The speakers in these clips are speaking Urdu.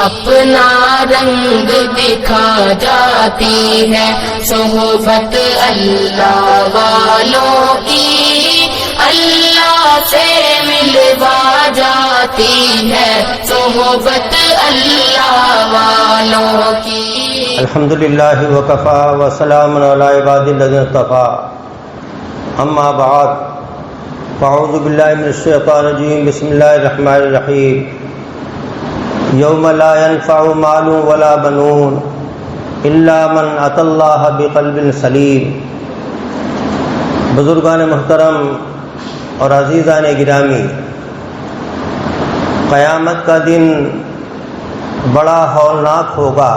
اپنا رنگ دکھا جاتی ہے، صحبت اللہ والوں کی اللہ سے ملوا جاتی ہے، صحبت اللہ والوں کی۔ الحمدللہ وکفی وسلام علی عباد الذین اصطفی، اما بعد، فاعوذ باللہ من الشیطان الرجیم، بسم اللہ الرحمن الرحیم۔ یوم لا ينفع مال ولا بنون الا من اتى اللہ بقلب سلیم۔ بزرگان محترم اور عزیزان گرامی، قیامت کا دن بڑا ہولناک ہوگا۔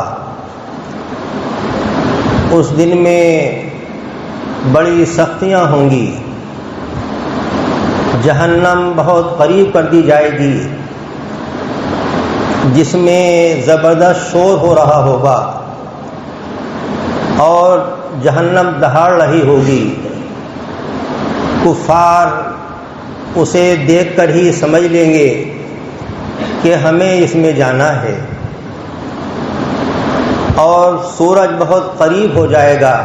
اس دن میں بڑی سختیاں ہوں گی، جہنم بہت قریب کر دی جائے گی، جس میں زبردست شور ہو رہا ہوگا اور جہنم دہاڑ رہی ہوگی۔ کفار اسے دیکھ کر ہی سمجھ لیں گے کہ ہمیں اس میں جانا ہے، اور سورج بہت قریب ہو جائے گا،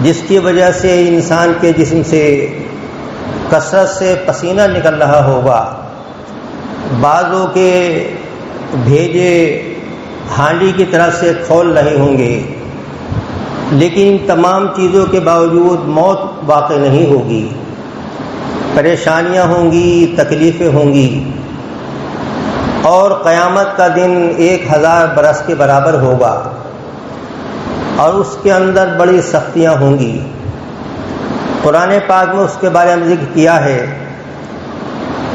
جس کی وجہ سے انسان کے جسم سے کثرت سے پسینہ نکل رہا ہوگا، بعضوں کے بھیجے ہانڈی کی طرح سے کھول رہے ہوں گے، لیکن تمام چیزوں کے باوجود موت واقع نہیں ہوگی، پریشانیاں ہوں گی، تکلیفیں ہوں گی، اور قیامت کا دن 1000 برس کے برابر ہوگا، اور اس کے اندر بڑی سختیاں ہوں گی۔ قرآن پاک میں اس کے بارے میں ذکر کیا ہے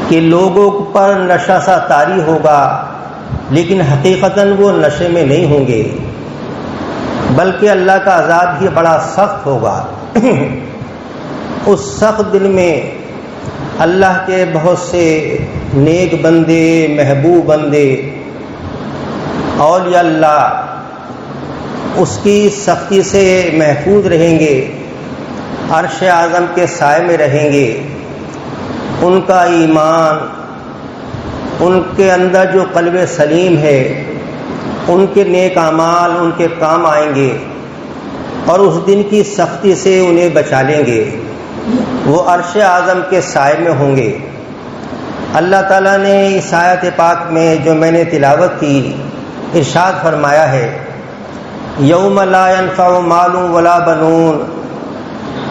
کہ لوگوں پر نشہ سا طاری ہوگا، لیکن حقیقتاً وہ نشے میں نہیں ہوں گے، بلکہ اللہ کا عذاب ہی بڑا سخت ہوگا۔ اس سخت دن میں اللہ کے بہت سے نیک بندے، محبوب بندے، اولیاء اللہ اس کی سختی سے محفوظ رہیں گے، عرش اعظم کے سائے میں رہیں گے۔ ان کا ایمان، ان کے اندر جو قلب سلیم ہے، ان کے نیک اعمال ان کے کام آئیں گے، اور اس دن کی سختی سے انہیں بچا لیں گے، وہ عرش اعظم کے سائے میں ہوں گے۔ اللہ تعالیٰ نے اس آیت پاک میں جو میں نے تلاوت کی، ارشاد فرمایا ہے، یوم لا ينفع مال ولا بنون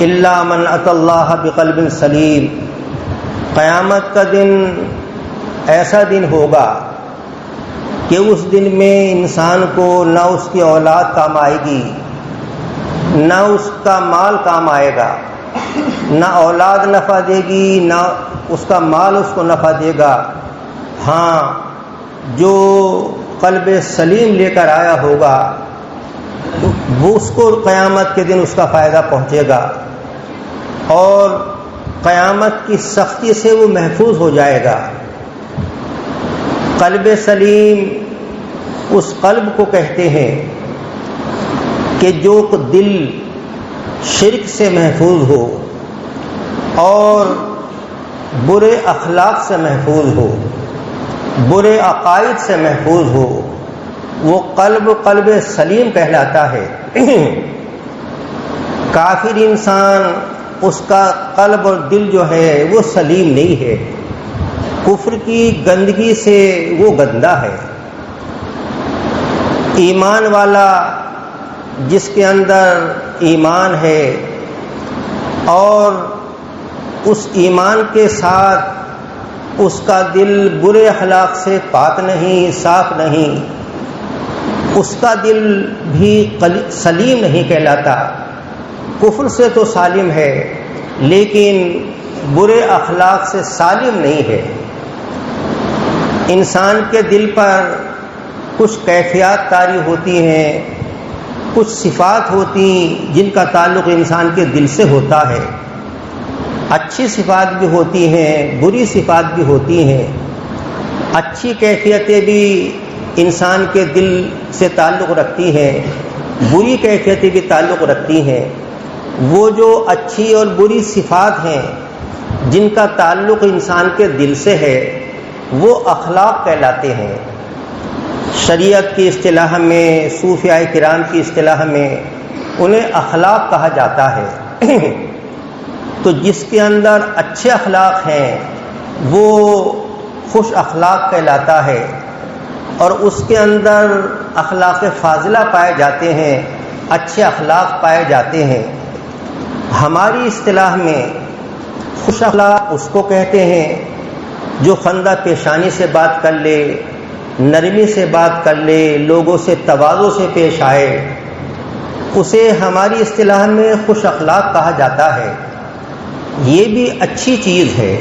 الا من اتى اللہ بقلب سلیم۔ قیامت کا دن ایسا دن ہوگا کہ اس دن میں انسان کو نہ اس کی اولاد کام آئے گی، نہ اس کا مال کام آئے گا، نہ اولاد نفع دے گی، نہ اس کا مال اس کو نفع دے گا۔ ہاں، جو قلب سلیم لے کر آیا ہوگا وہ اس کو قیامت کے دن اس کا فائدہ پہنچے گا، اور قیامت کی سختی سے وہ محفوظ ہو جائے گا۔ قلب سلیم اس قلب کو کہتے ہیں کہ جو دل شرک سے محفوظ ہو اور برے اخلاق سے محفوظ ہو، برے عقائد سے محفوظ ہو، وہ قلب سلیم کہلاتا ہے۔ کافر انسان، اس کا قلب اور دل جو ہے وہ سلیم نہیں ہے، کفر کی گندگی سے وہ گندا ہے۔ ایمان والا، جس کے اندر ایمان ہے اور اس ایمان کے ساتھ اس کا دل برے اخلاق سے پاک نہیں، صاف نہیں، اس کا دل بھی سلیم نہیں کہلاتا۔ کفر سے تو سالم ہے، لیکن برے اخلاق سے سالم نہیں ہے۔ انسان کے دل پر کچھ کیفیات طاری ہوتی ہیں، کچھ صفات ہوتی جن کا تعلق انسان کے دل سے ہوتا ہے۔ اچھی صفات بھی ہوتی ہیں، بری صفات بھی ہوتی ہیں۔ اچھی کیفیتیں بھی انسان کے دل سے تعلق رکھتی ہیں، بری کیفیتیں بھی تعلق رکھتی ہیں۔ وہ جو اچھی اور بری صفات ہیں جن کا تعلق انسان کے دل سے ہے وہ اخلاق کہلاتے ہیں۔ شریعت کی اصطلاح میں، صوفیاء کرام کی اصطلاح میں انہیں اخلاق کہا جاتا ہے۔ تو جس کے اندر اچھے اخلاق ہیں وہ خوش اخلاق کہلاتا ہے، اور اس کے اندر اخلاق فاضلہ پائے جاتے ہیں، اچھے اخلاق پائے جاتے ہیں۔ ہماری اصطلاح میں خوش اخلاق اس کو کہتے ہیں جو خندہ پیشانی سے بات کر لے، نرمی سے بات کر لے، لوگوں سے تواضع سے پیش آئے، اسے ہماری اصطلاح میں خوش اخلاق کہا جاتا ہے۔ یہ بھی اچھی چیز ہے،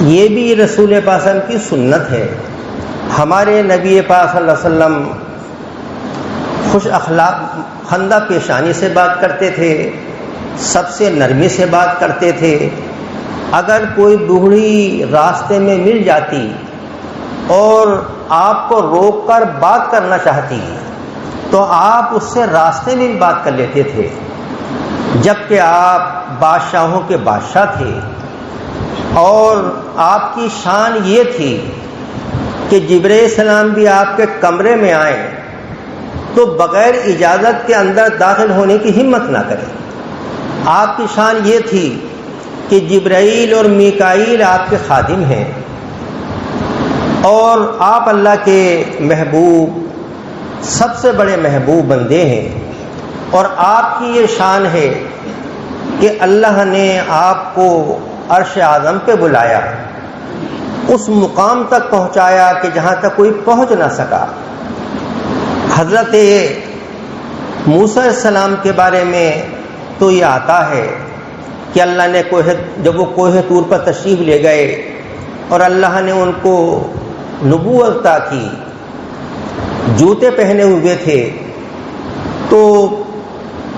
یہ بھی رسول پاک صلی اللہ علیہ وسلم کی سنت ہے۔ ہمارے نبی پاک صلی اللہ علیہ وسلم خوش اخلاق، خندہ پیشانی سے بات کرتے تھے، سب سے نرمی سے بات کرتے تھے۔ اگر کوئی بوڑھی راستے میں مل جاتی اور آپ کو روک کر بات کرنا چاہتی تو آپ اس سے راستے میں بات کر لیتے تھے، جبکہ آپ بادشاہوں کے بادشاہ تھے، اور آپ کی شان یہ تھی کہ جبرائیل السلام بھی آپ کے کمرے میں آئیں تو بغیر اجازت کے اندر داخل ہونے کی ہمت نہ کریں۔ آپ کی شان یہ تھی کہ جبرائیل اور میکائیل آپ کے خادم ہیں، اور آپ اللہ کے محبوب، سب سے بڑے محبوب بندے ہیں، اور آپ کی یہ شان ہے کہ اللہ نے آپ کو عرش اعظم پہ بلایا، اس مقام تک پہنچایا کہ جہاں تک کوئی پہنچ نہ سکا۔ حضرت موسیٰ علیہ السلام کے بارے میں تو یہ آتا ہے کہ اللہ نے جب وہ کوہ طور پر تشریف لے گئے اور اللہ نے ان کو نبوت عطا کی، جوتے پہنے ہوئے تھے، تو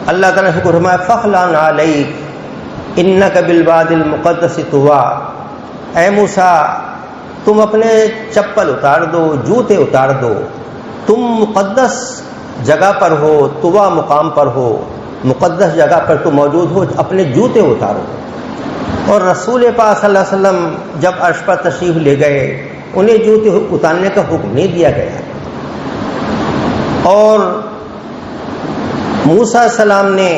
اللہ تعالیٰ نے فرمایا فَخْلَعْ عَلَيْكَ إِنَّكَ بِالْوَادِ الْمُقَدَّسِ طُوًى، اے موسیٰ تم اپنے چپل اتار دو، جوتے اتار دو، تم مقدس جگہ پر ہو، طوا مقام پر ہو، مقدس جگہ پر تو موجود ہو، اپنے جوتے اتارو۔ اور رسول پاک صلی اللہ علیہ وسلم جب عرش پر تشریف لے گئے انہیں جوتے اتارنے کا حکم نہیں دیا گیا، اور موسیٰ علیہ السلام نے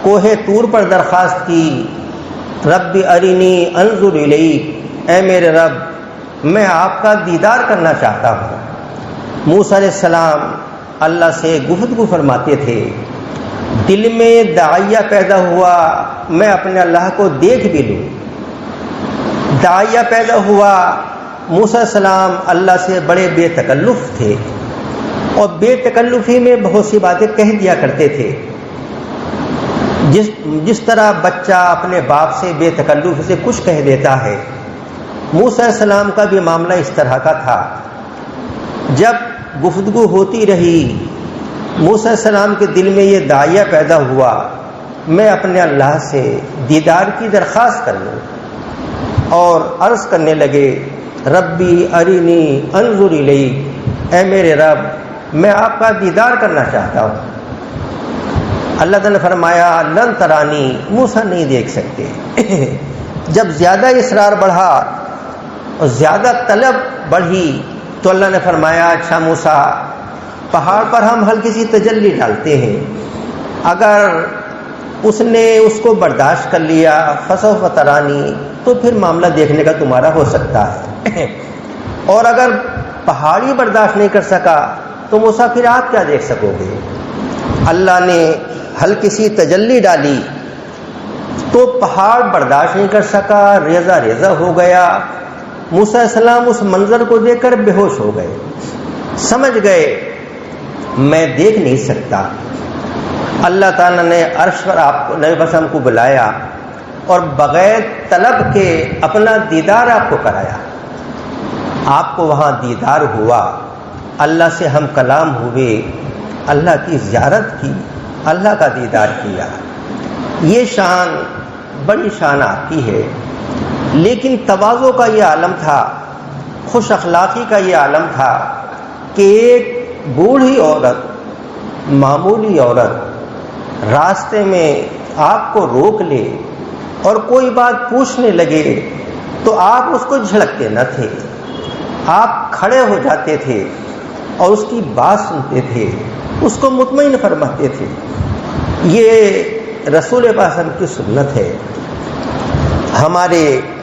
کوہ طور پر درخواست کی، رب ارنی انظر الیک، اے میرے رب میں آپ کا دیدار کرنا چاہتا ہوں۔ موسیٰ علیہ السلام اللہ سے گفتگو فرماتے تھے، دل میں داعیہ پیدا ہوا میں اپنے اللہ کو دیکھ بھی لوں۔ داعیہ پیدا ہوا، موسیٰ علیہ السلام اللہ سے بڑے بے تکلف تھے، اور بے تکلفی میں بہت سی باتیں کہہ دیا کرتے تھے، جس طرح بچہ اپنے باپ سے بے تکلف سے کچھ کہہ دیتا ہے۔ موسیٰ علیہ السلام کا بھی معاملہ اس طرح کا تھا۔ جب گفتگو ہوتی رہی، موسیٰ علیہ السلام کے دل میں یہ داعیہ پیدا ہوا میں اپنے اللہ سے دیدار کی درخواست کر لوں، اور عرض کرنے لگے ربی ارنی انظر الیک، اے میرے رب میں آپ کا دیدار کرنا چاہتا ہوں۔ اللہ تعالیٰ نے فرمایا لن ترانی، موسیٰ نہیں دیکھ سکتے۔ جب زیادہ اصرار بڑھا اور زیادہ طلب بڑھی تو اللہ نے فرمایا اچھا موسیٰ پہاڑ پر ہم ہلکی سی تجلی ڈالتے ہیں، اگر اس نے اس کو برداشت کر لیا فسوف ترانی، تو پھر معاملہ دیکھنے کا تمہارا ہو سکتا ہے، اور اگر پہاڑی برداشت نہیں کر سکا تو موسیٰ پھر آپ کیا دیکھ سکو گے۔ اللہ نے ہلکی سی تجلی ڈالی تو پہاڑ برداشت نہیں کر سکا، ریزہ ریزہ ہو گیا۔ موسیٰ علیہ السلام اس منظر کو دیکھ کر بے ہوش ہو گئے، سمجھ گئے میں دیکھ نہیں سکتا۔ اللہ تعالیٰ نے عرش پر آپ کو نبی وسلم کو بلایا اور بغیر طلب کے اپنا دیدار آپ کو کرایا، آپ کو وہاں دیدار ہوا، اللہ سے ہم کلام ہوئے، اللہ کی زیارت کی، اللہ کا دیدار کیا۔ یہ شان بڑی شان آپ کی ہے، لیکن تواضع کا یہ عالم تھا، خوش اخلاقی کا یہ عالم تھا کہ ایک بوڑھی عورت، معمولی عورت راستے میں آپ کو روک لے اور کوئی بات پوچھنے لگے تو آپ اس کو جھڑکتے نہ تھے، آپ کھڑے ہو جاتے تھے اور اس کی بات سنتے تھے، اس کو مطمئن فرماتے تھے۔ یہ رسول پاک صلی اللہ علیہ وسلم کی سنت ہے۔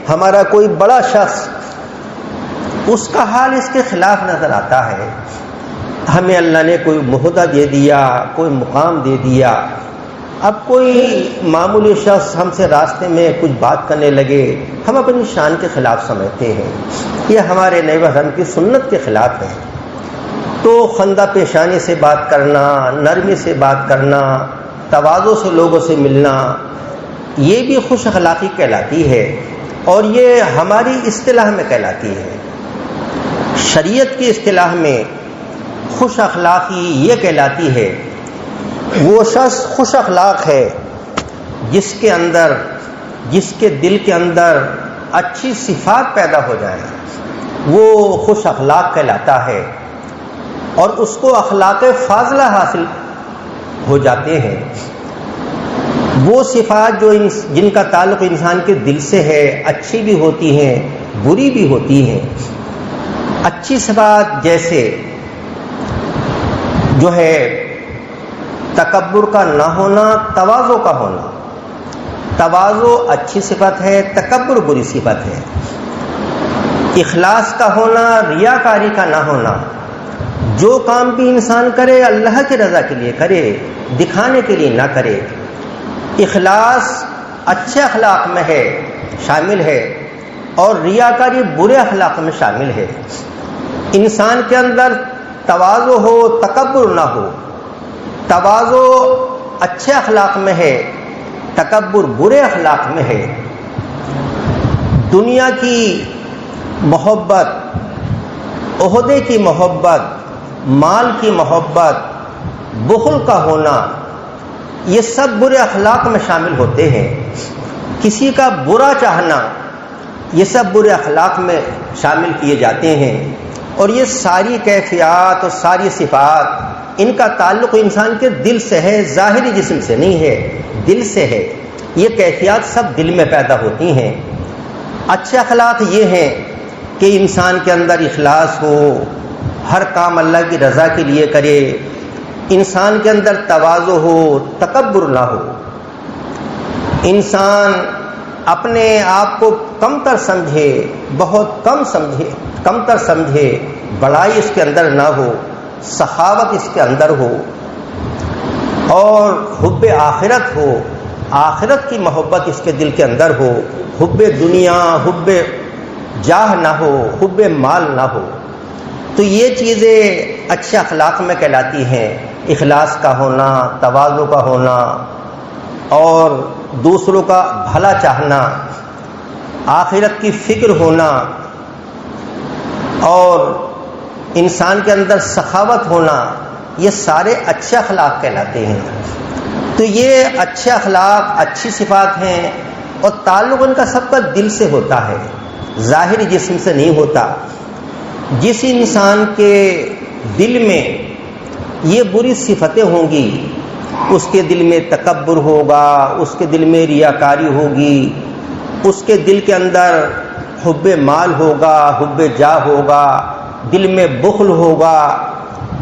ہمارا کوئی بڑا شخص، اس کا حال اس کے خلاف نظر آتا ہے۔ ہمیں اللہ نے کوئی عہدہ دے دیا، کوئی مقام دے دیا، اب کوئی معمولی شخص ہم سے راستے میں کچھ بات کرنے لگے، ہم اپنی شان کے خلاف سمجھتے ہیں، یہ ہمارے نبی وسلم کی سنت کے خلاف ہے۔ تو خندہ پیشانی سے بات کرنا، نرمی سے بات کرنا، تواضع سے لوگوں سے ملنا، یہ بھی خوش اخلاقی کہلاتی ہے، اور یہ ہماری اصطلاح میں کہلاتی ہے۔ شریعت کی اصطلاح میں خوش اخلاقی یہ کہلاتی ہے، وہ شخص خوش اخلاق ہے جس کے دل کے اندر اچھی صفات پیدا ہو جائیں، وہ خوش اخلاق کہلاتا ہے، اور اس کو اخلاق فاضلہ حاصل ہو جاتے ہیں۔ وہ صفات جن کا تعلق انسان کے دل سے ہے، اچھی بھی ہوتی ہیں، بری بھی ہوتی ہیں۔ اچھی صفات جیسے جو ہے تکبر کا نہ ہونا، تواضع کا ہونا۔ تواضع اچھی صفت ہے، تکبر بری صفت ہے۔ اخلاص کا ہونا، ریاکاری کا نہ ہونا۔ جو کام بھی انسان کرے اللہ کی رضا کے لیے کرے، دکھانے کے لیے نہ کرے۔ اخلاص اچھے اخلاق میں ہے، شامل ہے، اور ریاکاری برے اخلاق میں شامل ہے۔ انسان کے اندر تواضع ہو، تکبر نہ ہو۔ تواضع اچھے اخلاق میں ہے، تکبر برے اخلاق میں ہے۔ دنیا کی محبت، عہدے کی محبت، مال کی محبت، بخل کا ہونا، یہ سب برے اخلاق میں شامل ہوتے ہیں۔ کسی کا برا چاہنا، یہ سب برے اخلاق میں شامل کیے جاتے ہیں۔ اور یہ ساری کیفیات اور ساری صفات، ان کا تعلق انسان کے دل سے ہے، ظاہری جسم سے نہیں ہے، دل سے ہے۔ یہ کیفیات سب دل میں پیدا ہوتی ہیں۔ اچھے اخلاق یہ ہیں کہ انسان کے اندر اخلاص ہو، ہر کام اللہ کی رضا کے لیے کرے، انسان کے اندر تواضع ہو، تکبر نہ ہو، انسان اپنے آپ کو کمتر سمجھے، بہت کمتر سمجھے، بڑائی اس کے اندر نہ ہو، سخاوت اس کے اندر ہو، اور حب آخرت ہو، آخرت کی محبت اس کے دل کے اندر ہو، حب دنیا، حب جاہ نہ ہو، حب مال نہ ہو۔ تو یہ چیزیں اچھے اخلاق میں کہلاتی ہیں۔ اخلاص کا ہونا، تواضع کا ہونا، اور دوسروں کا بھلا چاہنا، آخرت کی فکر ہونا، اور انسان کے اندر سخاوت ہونا، یہ سارے اچھے اخلاق کہلاتے ہیں۔ تو یہ اچھے اخلاق، اچھی صفات ہیں، اور تعلق ان کا سب کا دل سے ہوتا ہے، ظاہری جسم سے نہیں ہوتا۔ جس انسان کے دل میں یہ بری صفتیں ہوں گی، اس کے دل میں تکبر ہوگا، اس کے دل میں ریاکاری ہوگی، اس کے دل کے اندر حب مال ہوگا، حب جاہ ہوگا، دل میں بخل ہوگا،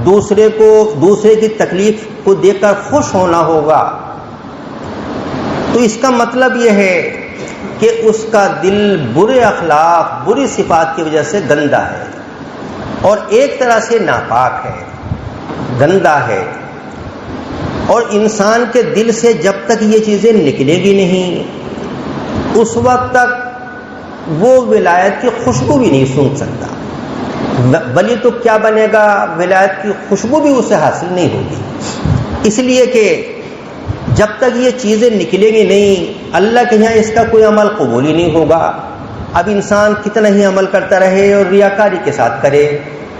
دوسرے کی تکلیف کو دیکھ کر خوش ہونا ہوگا۔ تو اس کا مطلب یہ ہے کہ اس کا دل برے اخلاق، بری صفات کی وجہ سے گندا ہے، اور ایک طرح سے ناپاک ہے، گندا ہے۔ اور انسان کے دل سے جب تک یہ چیزیں نکلے گی نہیں، اس وقت تک وہ ولایت کی خوشبو بھی نہیں سونگھ سکتا۔ بلی تو کیا بنے گا، ولایت کی خوشبو بھی اسے حاصل نہیں ہوگی۔ اس لیے کہ جب تک یہ چیزیں نکلیں گی نہیں، اللہ کے یہاں اس کا کوئی عمل قبول ہی نہیں ہوگا۔ اب انسان کتنا ہی عمل کرتا رہے اور ریاکاری کے ساتھ کرے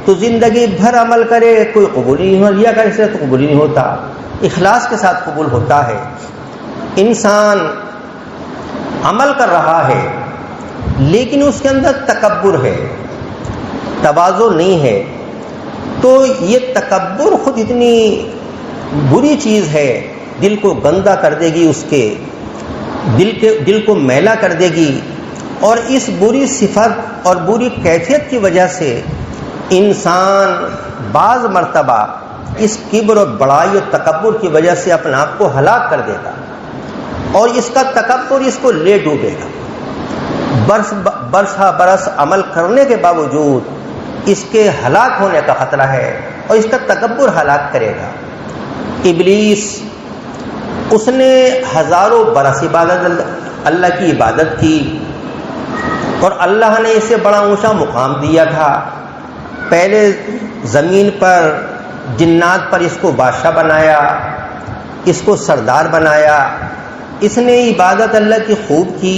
تو زندگی بھر عمل کرے، کوئی قبول ہی نہیں ہوتا، ریاکاری سے تو قبول ہی نہیں ہوتا، اخلاص کے ساتھ قبول ہوتا ہے۔ انسان عمل کر رہا ہے لیکن اس کے اندر تکبر ہے، تواضع نہیں ہے، تو یہ تکبر خود اتنی بری چیز ہے، دل کو گندا کر دے گی، اس کے دل کو میلا کر دے گی، اور اس بری صفت اور بری کیفیت کی وجہ سے انسان بعض مرتبہ اس کبر اور بڑائی اور تکبر کی وجہ سے اپنے آپ کو ہلاک کر دیتا اور اس کا تکبر اس کو لے ڈوبے گا. برس عمل کرنے کے باوجود اس کے ہلاک ہونے کا خطرہ ہے اور اس کا تکبر ہلاک کرے گا. ابلیس اس نے ہزاروں برس اللہ کی عبادت کی اور اللہ نے اسے بڑا اونچا مقام دیا تھا. پہلے زمین پر جنات پر اس کو بادشاہ بنایا، اس کو سردار بنایا. اس نے عبادت اللہ کی خوب کی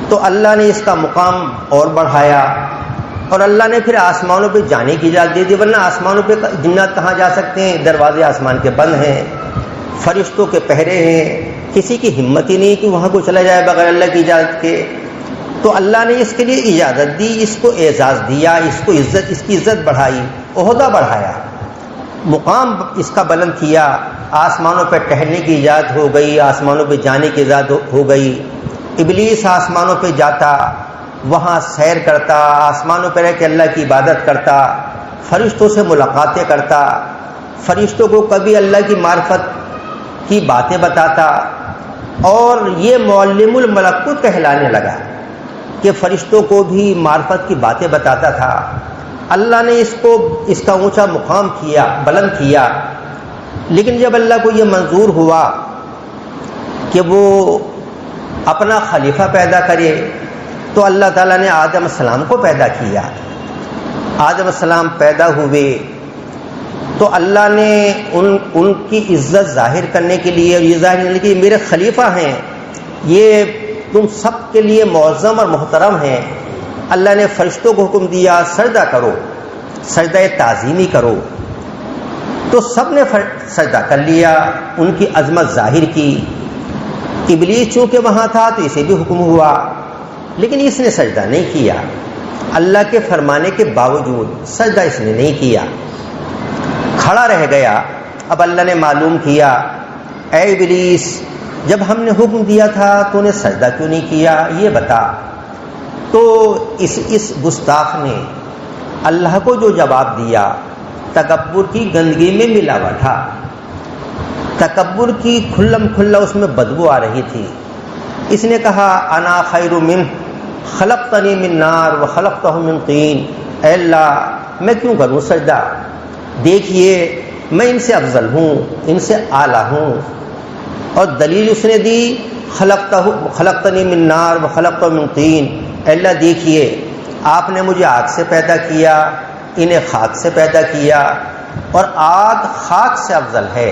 تو اللہ نے اس کا مقام اور بڑھایا اور اللہ نے پھر آسمانوں پہ جانے کی اجازت دے دی، ورنہ آسمانوں پہ جنات کہاں جا سکتے ہیں؟ دروازے آسمان کے بند ہیں، فرشتوں کے پہرے ہیں، کسی کی ہمت ہی نہیں کہ وہاں کو چلا جائے بغیر اللہ کی اجازت کے. تو اللہ نے اس کے لیے اجازت دی، اس کو اعزاز دیا، اس کی عزت بڑھائی، عہدہ بڑھایا، مقام اس کا بلند کیا. آسمانوں پہ ٹہلنے کی اجازت ہو گئی، آسمانوں پہ جانے کی اجازت ہو گئی. ابلیس آسمانوں پہ جاتا، وہاں سیر کرتا، آسمانوں پہ رہ کے اللہ کی عبادت کرتا، فرشتوں سے ملاقاتیں کرتا، فرشتوں کو کبھی اللہ کی معرفت کی باتیں بتاتا اور یہ معلم الملکوت کہلانے لگا کہ فرشتوں کو بھی معرفت کی باتیں بتاتا تھا. اللہ نے اس کا اونچا مقام کیا، بلند کیا. لیکن جب اللہ کو یہ منظور ہوا کہ وہ اپنا خلیفہ پیدا کرے تو اللہ تعالیٰ نے آدم السلام کو پیدا کیا. آدم السلام پیدا ہوئے تو اللہ نے ان کی عزت ظاہر کرنے کے لیے اور یہ ظاہر کرنے کے لیے میرے خلیفہ ہیں، یہ تم سب کے لیے معظم اور محترم ہیں. اللہ نے فرشتوں کو حکم دیا سجدہ کرو، سجدہ تعظیمی کرو. تو سب نے سجدہ کر لیا، ان کی عظمت ظاہر کی. ابلیس چونکہ وہاں تھا تو اسے بھی حکم ہوا، لیکن اس نے سجدہ نہیں کیا. اللہ کے فرمانے کے باوجود سجدہ اس نے نہیں کیا، کھڑا رہ گیا. اب اللہ نے معلوم کیا، اے ابلیس جب ہم نے حکم دیا تھا تو نے سجدہ کیوں نہیں کیا، یہ بتا. تو اس گستاخ نے اللہ کو جو جواب دیا تکبر کی گندگی میں ملا ہوا تھا، تکبر کی کھلم کھلا اس میں بدبو آ رہی تھی. اس نے کہا انا خیر منہ خلقتنی من نار وخلقتہ من طین، اے اللہ میں کیوں کروں سجدہ، دیکھیے میں ان سے افضل ہوں، ان سے اعلیٰ ہوں. اور دلیل اس نے دی خلقتنی من نار وخلقتہ من طین، اے اللہ دیکھیے آپ نے مجھے آگ سے پیدا کیا، انہیں خاک سے پیدا کیا، اور آگ خاک سے افضل ہے.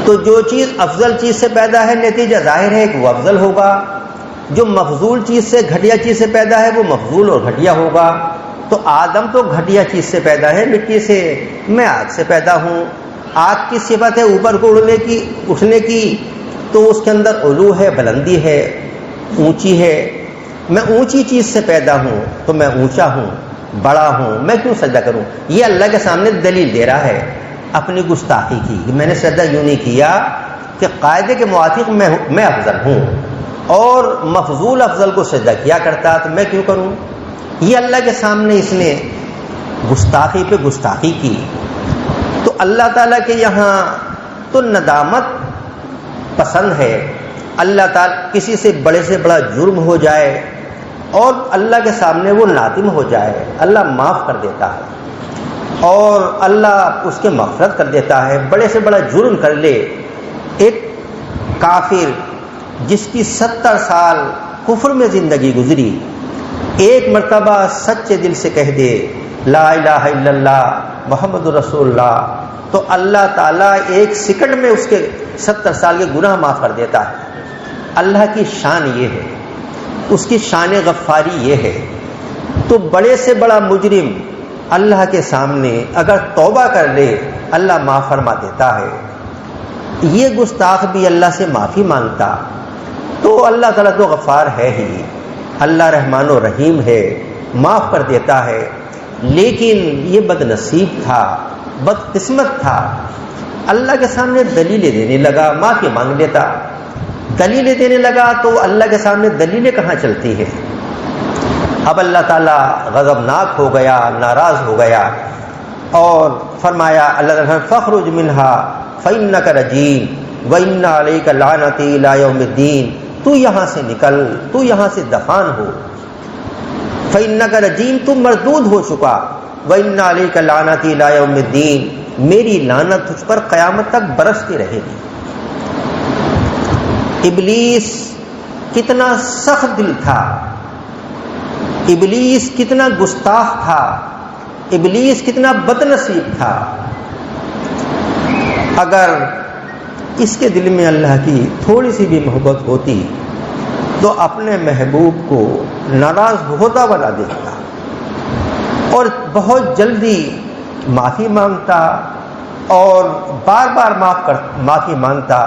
تو جو چیز افضل چیز سے پیدا ہے نتیجہ ظاہر ہے کہ وہ افضل ہوگا، جو مفضول چیز سے گھٹیا چیز سے پیدا ہے وہ مفضول اور گھٹیا ہوگا. تو آدم تو گھٹیا چیز سے پیدا ہے، مٹی سے، میں آگ سے پیدا ہوں. آگ کی صفت ہے اوپر کو اٹھنے کی، تو اس کے اندر علو ہے، بلندی ہے، اونچی ہے. میں اونچی چیز سے پیدا ہوں تو میں اونچا ہوں، بڑا ہوں، میں کیوں سجدہ کروں. یہ اللہ کے سامنے دلیل دے رہا ہے اپنی گستاخی کی کہ میں نے سجدہ یوں نہیں کیا کہ قاعدے کے موافق میں افضل ہوں اور مفضول افضل کو سجدہ کیا کرتا تو میں کیوں کروں. یہ اللہ کے سامنے اس نے گستاخی پہ گستاخی کی. تو اللہ تعالیٰ کے یہاں تو ندامت پسند ہے. اللہ تعالیٰ کسی سے بڑا جرم ہو جائے اور اللہ کے سامنے وہ نادم ہو جائے، اللہ معاف کر دیتا ہے اور اللہ اس کے مغفرت کر دیتا ہے. بڑے سے بڑا جرم کر لے، ایک کافر جس کی 70 سال کفر میں زندگی گزری، ایک مرتبہ سچے دل سے کہہ دے لا الہ الا اللہ محمد رسول اللہ، تو اللہ تعالیٰ ایک سیکنڈ میں اس کے 70 سال کے گناہ معاف کر دیتا ہے. اللہ کی شان یہ ہے، اس کی شان غفاری یہ ہے. تو بڑے سے بڑا مجرم اللہ کے سامنے اگر توبہ کر لے اللہ معاف فرما دیتا ہے. یہ گستاخ بھی اللہ سے معافی مانگتا تو اللہ تعالیٰ تو غفار ہے ہی، اللہ رحمان و رحیم ہے، معاف کر دیتا ہے. لیکن یہ بد نصیب تھا، بد قسمت تھا، اللہ کے سامنے دلیلیں دینے لگا، معافی مانگ لیتا. دلیلیں دینے لگا تو اللہ کے سامنے دلیلیں کہاں چلتی ہے. اب اللہ تعالیٰ غضبناک ہو گیا، ناراض ہو گیا، اور فرمایا اللہ تعالیٰ فخرج منہا فإنک رجیم وإن علیک لعنتی الی یوم الدین، تو یہاں سے نکل، تو یہاں سے دفان ہو، فإنک رجیم، تم مردود ہو چکا، وإن علیک لعنتی الی یوم الدین، میری لعنت تجھ پر قیامت تک برستی رہے گی۔ ابلیس کتنا سخت دل تھا، ابلیس کتنا گستاخ تھا، ابلیس کتنا بد نصیب تھا۔ اگر اس کے دل میں اللہ کی تھوڑی سی بھی محبت ہوتی تو اپنے محبوب کو ناراض ہوتا بنا دیتا اور بہت جلدی معافی مانگتا اور بار بار معافی مانگتا،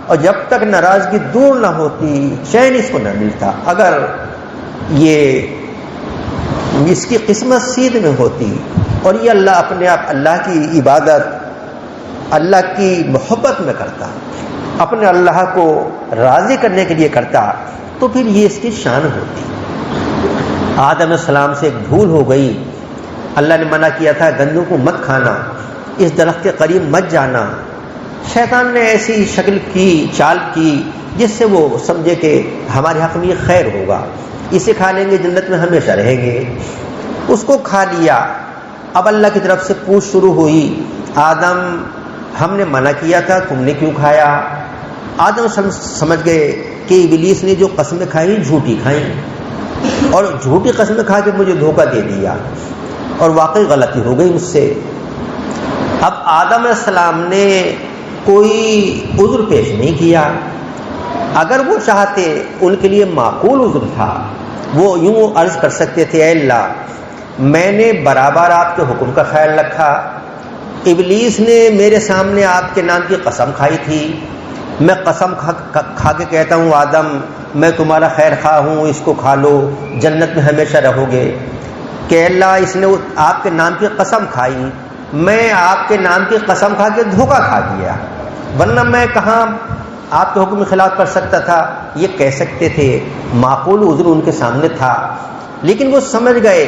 اور جب تک ناراضگی دور نہ ہوتی چین اس کو نہ ملتا۔ اگر یہ اس کی قسمت سیدھ میں ہوتی اور یہ اللہ اپنے آپ اللہ کی عبادت، اللہ کی محبت میں کرتا، اپنے اللہ کو راضی کرنے کے لیے کرتا، تو پھر یہ اس کی شان ہوتی۔ آدم علیہ السلام سے ایک بھول ہو گئی، اللہ نے منع کیا تھا گندم کو مت کھانا، اس درخت کے قریب مت جانا، شیطان نے ایسی شکل کی، چال کی جس سے وہ سمجھے کہ ہمارے حق میں یہ خیر ہوگا، اسے کھا لیں گے جنت میں ہمیشہ رہیں گے۔ اس کو کھا لیا۔ اب اللہ کی طرف سے پوچھ شروع ہوئی، آدم ہم نے منع کیا تھا، تم نے کیوں کھایا؟ آدم سمجھ گئے کہ ابلیس نے جو قسمیں کھائیں جھوٹی کھائیں، اور جھوٹی قسمیں کھا کے مجھے دھوکہ دے دیا، اور واقعی غلطی ہو گئی مجھ سے۔ اب آدم علیہ السلام نے کوئی عذر پیش نہیں کیا، اگر وہ چاہتے ان کے لیے معقول عذر تھا، وہ یوں عرض کر سکتے تھے، اے اللہ میں نے برابر آپ کے حکم کا خیال رکھا، ابلیس نے میرے سامنے آپ کے نام کی قسم کھائی تھی، میں قسم کھا کے کہتا ہوں آدم میں تمہارا خیر خواہ ہوں، اس کو کھا لو جنت میں ہمیشہ رہو گے، کہ اللہ اس نے آپ کے نام کی قسم کھائی، میں آپ کے نام کی قسم کھا کے دھوکہ کھا دیا، ورنہ میں کہاں آپ کے حکم کے خلاف کر سکتا تھا۔ یہ کہہ سکتے تھے، معقول عذر ان کے سامنے تھا، لیکن وہ سمجھ گئے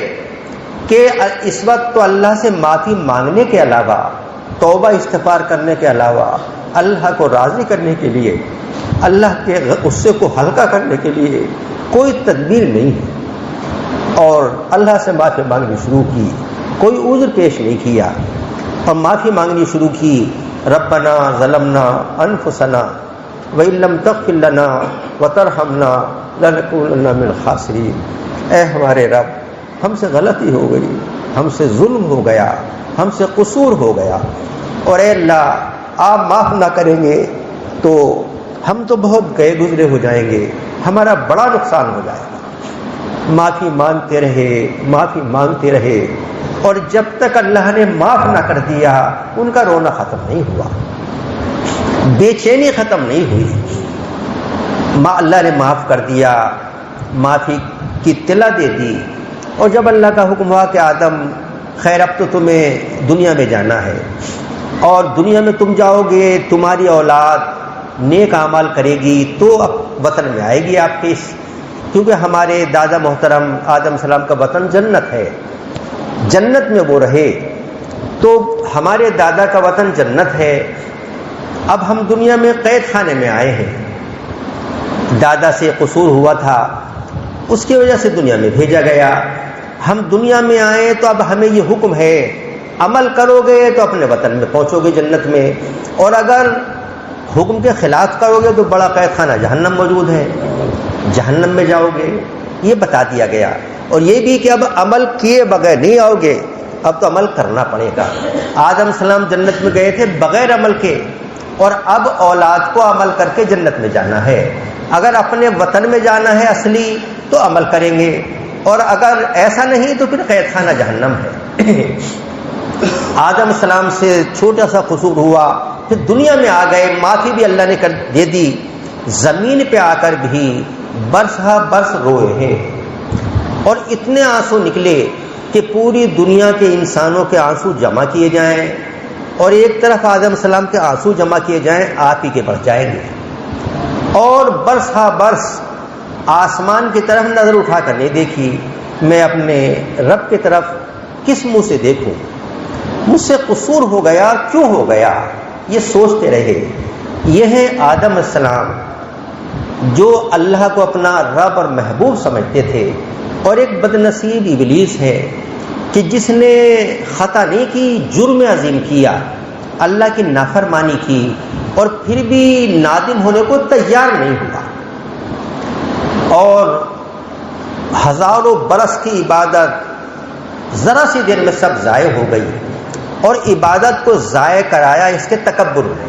کہ اس وقت تو اللہ سے معافی مانگنے کے علاوہ، توبہ استغفار کرنے کے علاوہ، اللہ کو راضی کرنے کے لیے، اللہ کے غصے کو ہلکا کرنے کے لیے کوئی تدبیر نہیں ہے، اور اللہ سے معافی مانگنی شروع کی، کوئی عذر پیش نہیں کیا، اور معافی مانگنی شروع کی، ربنا ظلمنا انفسنا وَإِن لَّمْ تَغْفِرْ لَنَا وَتَرْحَمْنَا لَنَكُونَنَّ مِنَ الْخَاسِرِينَ۔ اے ہمارے رب، ہم سے غلطی ہو گئی، ہم سے ظلم ہو گیا، ہم سے قصور ہو گیا، اور اے اللہ آپ معاف نہ کریں گے تو ہم تو بہت گئے گزرے ہو جائیں گے، ہمارا بڑا نقصان ہو جائے گا۔ معافی مانگتے رہے، معافی مانگتے رہے، اور جب تک اللہ نے معاف نہ کر دیا ان کا رونا ختم نہیں ہوا، بے چینی ختم نہیں ہوئی۔ اللہ نے معاف کر دیا، معافی کی اطلاع دے دی، اور جب اللہ کا حکم ہوا کہ آدم خیر اب تو تمہیں دنیا میں جانا ہے، اور دنیا میں تم جاؤ گے، تمہاری اولاد نیک اعمال کرے گی تو اب وطن میں آئے گی آپ کے، کیونکہ ہمارے دادا محترم آدم السلام کا وطن جنت ہے، جنت میں وہ رہے، تو ہمارے دادا کا وطن جنت ہے، اب ہم دنیا میں قید خانے میں آئے ہیں، دادا سے قصور ہوا تھا، اس کی وجہ سے دنیا میں بھیجا گیا، ہم دنیا میں آئے تو اب ہمیں یہ حکم ہے، عمل کرو گے تو اپنے وطن میں پہنچو گے جنت میں، اور اگر حکم کے خلاف کرو گے تو بڑا قید خانہ جہنم موجود ہے، جہنم میں جاؤ گے، یہ بتا دیا گیا۔ اور یہ بھی کہ اب عمل کیے بغیر نہیں آؤ گے، اب تو عمل کرنا پڑے گا۔ آدم السلام جنت میں گئے تھے بغیر عمل کے، اور اب اولاد کو عمل کر کے جنت میں جانا ہے۔ اگر اپنے وطن میں جانا ہے اصلی تو عمل کریں گے، اور اگر ایسا نہیں تو پھر قید خانہ جہنم ہے۔ آدم السلام سے چھوٹا سا قصور ہوا، پھر دنیا میں آ گئے، معافی بھی اللہ نے کر دے دی، زمین پہ آ کر بھی برس ہا برس روئے ہیں، اور اتنے آنسو نکلے کہ پوری دنیا کے انسانوں کے آنسو جمع کیے جائیں، اور ایک طرف آدم السلام کے آنسو جمع کیے جائیں، آپ ہی کے بڑھ جائیں گے، اور برس ہا برس آسمان کی طرف نظر اٹھا کر نہیں دیکھی، میں اپنے رب کی طرف کس منہ سے دیکھوں، مجھ سے قصور ہو گیا، کیوں ہو گیا، یہ سوچتے رہے۔ یہ ہے آدم علیہ السلام جو اللہ کو اپنا رب اور محبوب سمجھتے تھے، اور ایک بد نصیب ابلیس ہے کہ جس نے خطا نہیں کی، جرم عظیم کیا، اللہ کی نافرمانی کی، اور پھر بھی نادم ہونے کو تیار نہیں ہوا، اور ہزاروں برس کی عبادت ذرا سی دیر میں سب ضائع ہو گئی، اور عبادت کو ضائع کرایا اس کے تکبر نے۔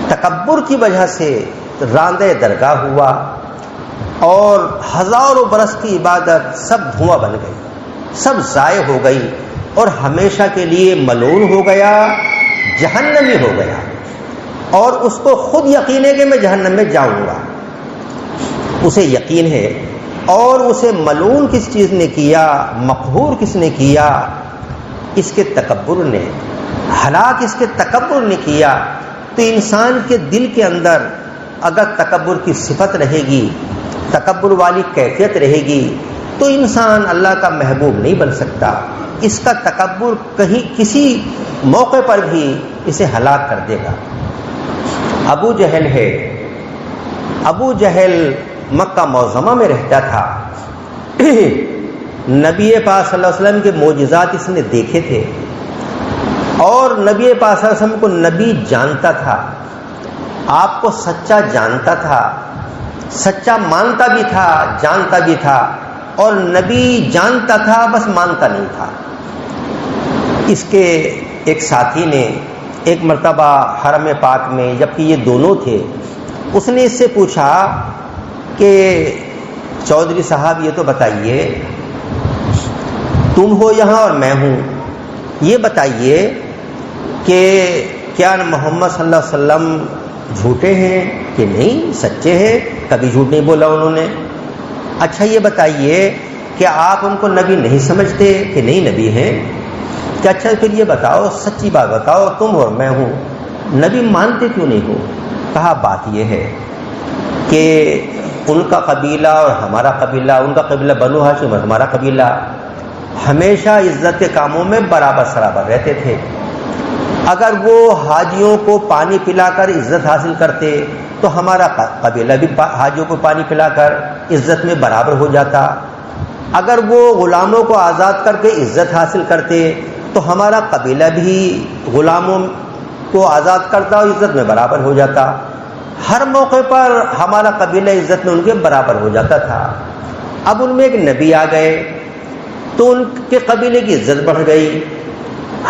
تکبر کی وجہ سے راندے درگاہ ہوا، اور ہزاروں برس کی عبادت سب دھواں بن گئی، سب ضائع ہو گئی، اور ہمیشہ کے لیے ملعون ہو گیا، جہنمی ہو گیا، اور اس کو خود یقین ہے کہ میں جہنم میں جاؤں گا، اسے یقین ہے۔ اور اسے ملعون کس چیز نے کیا، مقہور کس نے کیا؟ اس کے تکبر نے، ہلاک اس کے تکبر نے کیا۔ تو انسان کے دل کے اندر اگر تکبر کی صفت رہے گی، تکبر والی کیفیت رہے گی، تو انسان اللہ کا محبوب نہیں بن سکتا۔ اس کا تکبر کہیں کسی موقع پر بھی اسے ہلاک کر دے گا۔ ابو جہل ہے، ابو جہل مکہ معظمہ میں رہتا تھا، نبی پاک صلی اللہ علیہ وسلم کے معجزات اس نے دیکھے تھے، اور نبی پاک صلی اللہ علیہ وسلم کو نبی جانتا تھا، آپ کو سچا جانتا تھا، سچا مانتا بھی تھا، جانتا بھی تھا، اور نبی جانتا تھا بس مانتا نہیں تھا۔ اس کے ایک ساتھی نے ایک مرتبہ حرم پاک میں، جبکہ یہ دونوں تھے، اس نے اس سے پوچھا کہ چودھری صاحب یہ تو بتائیے، تم ہو یہاں اور میں ہوں، یہ بتائیے کہ کیا محمد صلی اللہ علیہ وسلم جھوٹے ہیں کہ نہیں، سچے ہیں؟ کبھی جھوٹ نہیں بولا انہوں نے۔ اچھا یہ بتائیے کہ آپ ان کو نبی نہیں سمجھتے کہ نہیں نبی ہیں؟ کہ اچھا پھر یہ بتاؤ، سچی بات بتاؤ، تم اور میں ہوں، نبی مانتے کیوں نہیں ہو؟ کہا بات یہ ہے کہ ان کا قبیلہ اور ہمارا قبیلہ، ان کا قبیلہ بنو ہاشم اور ہمارا قبیلہ ہمیشہ عزت کے کاموں میں برابر سرابر رہتے تھے۔ اگر وہ حاجیوں کو پانی پلا کر عزت حاصل کرتے تو ہمارا قبیلہ بھی حاجیوں کو پانی پلا کر عزت میں برابر ہو جاتا۔ اگر وہ غلاموں کو آزاد کر کے عزت حاصل کرتے تو ہمارا قبیلہ بھی غلاموں کو آزاد کرتا اور عزت میں برابر ہو جاتا۔ ہر موقع پر ہمارا قبیلہ عزت میں ان کے برابر ہو جاتا تھا۔ اب ان میں ایک نبی آ گئے تو ان کے قبیلے کی عزت بڑھ گئی۔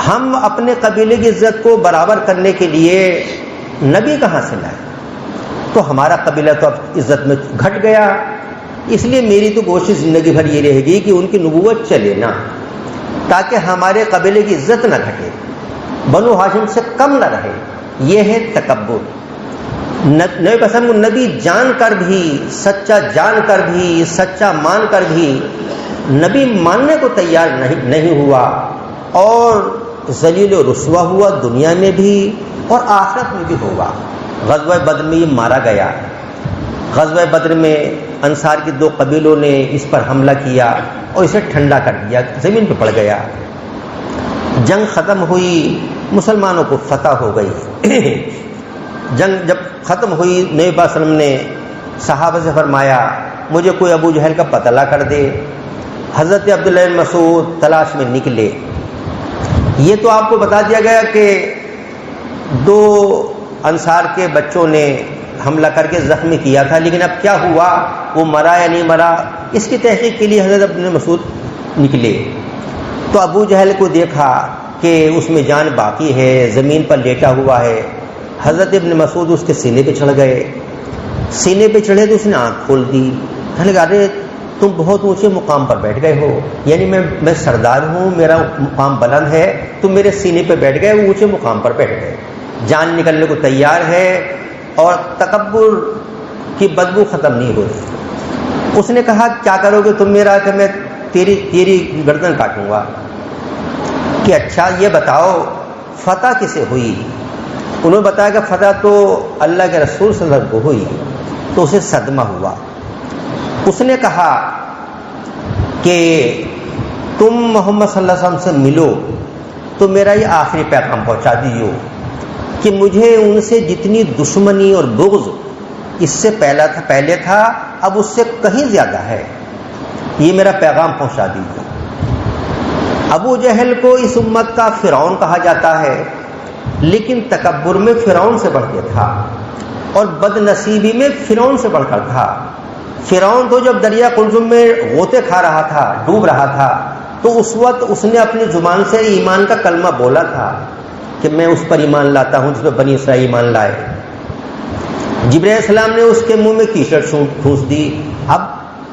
ہم اپنے قبیلے کی عزت کو برابر کرنے کے لیے نبی کہاں سے لائے؟ تو ہمارا قبیلہ تو اب عزت میں گھٹ گیا۔ اس لیے میری تو کوشش زندگی بھر یہ رہے گی کہ ان کی نبوت چلے نا، تاکہ ہمارے قبیلے کی عزت نہ گھٹے، بنو ہاشم سے کم نہ رہے۔ یہ ہے تکبر۔ نبی پسند نبی جان کر بھی، سچا جان کر بھی، سچا مان کر بھی نبی ماننے کو تیار نہیں ہوا، اور ذلیل و رسوا ہوا، دنیا میں بھی اور آخرت میں بھی ہوگا۔ غزوہ بدر میں یہ مارا گیا۔ غزوہ بدر میں انصار کے 2 قبیلوں نے اس پر حملہ کیا اور اسے ٹھنڈا کر دیا، زمین پہ پڑ گیا۔ جنگ ختم ہوئی، مسلمانوں کو فتح ہو گئی۔ جنگ جب ختم ہوئی، نبی صلی اللہ علیہ وسلم نے صحابہ سے فرمایا مجھے کوئی ابو جہل کا پتہ لا کر دے۔ حضرت عبداللہ بن مسعود تلاش میں نکلے۔ یہ تو آپ کو بتا دیا گیا کہ 2 انصار کے بچوں نے حملہ کر کے زخمی کیا تھا، لیکن اب کیا ہوا، وہ مرا یا نہیں مرا، اس کی تحقیق کے لیے حضرت ابن مسعود نکلے۔ تو ابو جہل کو دیکھا کہ اس میں جان باقی ہے، زمین پر لیٹا ہوا ہے۔ حضرت ابن مسعود اس کے سینے پہ چڑھ گئے۔ سینے پہ چڑھے تو اس نے آنکھ کھول دی۔ کہنے لگا ارے تم بہت اونچے مقام پر بیٹھ گئے ہو، یعنی میں سردار ہوں، میرا مقام بلند ہے، تم میرے سینے پہ بیٹھ گئے، وہ اونچے مقام پر بیٹھ گئے۔ جان نکلنے کو تیار ہے، اور تکبر کی بدبو ختم نہیں ہو رہی۔ اس نے کہا کیا کرو گے تم میرا؟ کہ میں تیری گردن کاٹوں گا۔ کہ اچھا یہ بتاؤ فتح کسے ہوئی؟ انہوں نے بتایا کہ فتح تو اللہ کے رسول صلی اللہ علیہ وسلم کو ہوئی۔ تو اسے صدمہ ہوا۔ اس نے کہا کہ تم محمد صلی اللہ علیہ وسلم سے ملو تو میرا یہ آخری پیغام پہنچا دیو کہ مجھے ان سے جتنی دشمنی اور بغض اس سے پہلے تھا اب اس سے کہیں زیادہ ہے، یہ میرا پیغام پہنچا دیجیے۔ ابو جہل کو اس امت کا فرعون کہا جاتا ہے، لیکن تکبر میں فرعون سے بڑھ کے تھا اور بد نصیبی میں فرعون سے بڑھ کر تھا۔ فرعون تو جب دریا قلزم میں غوطے کھا رہا تھا، ڈوب رہا تھا، تو اس وقت اس نے اپنی زبان سے ایمان کا کلمہ بولا تھا کہ میں اس پر ایمان لاتا ہوں جس پر بنی اسرائیل ایمان لائے۔ جبرائیل علیہ السلام نے اس کے منہ میں کیچڑ ٹھونس دی۔ اب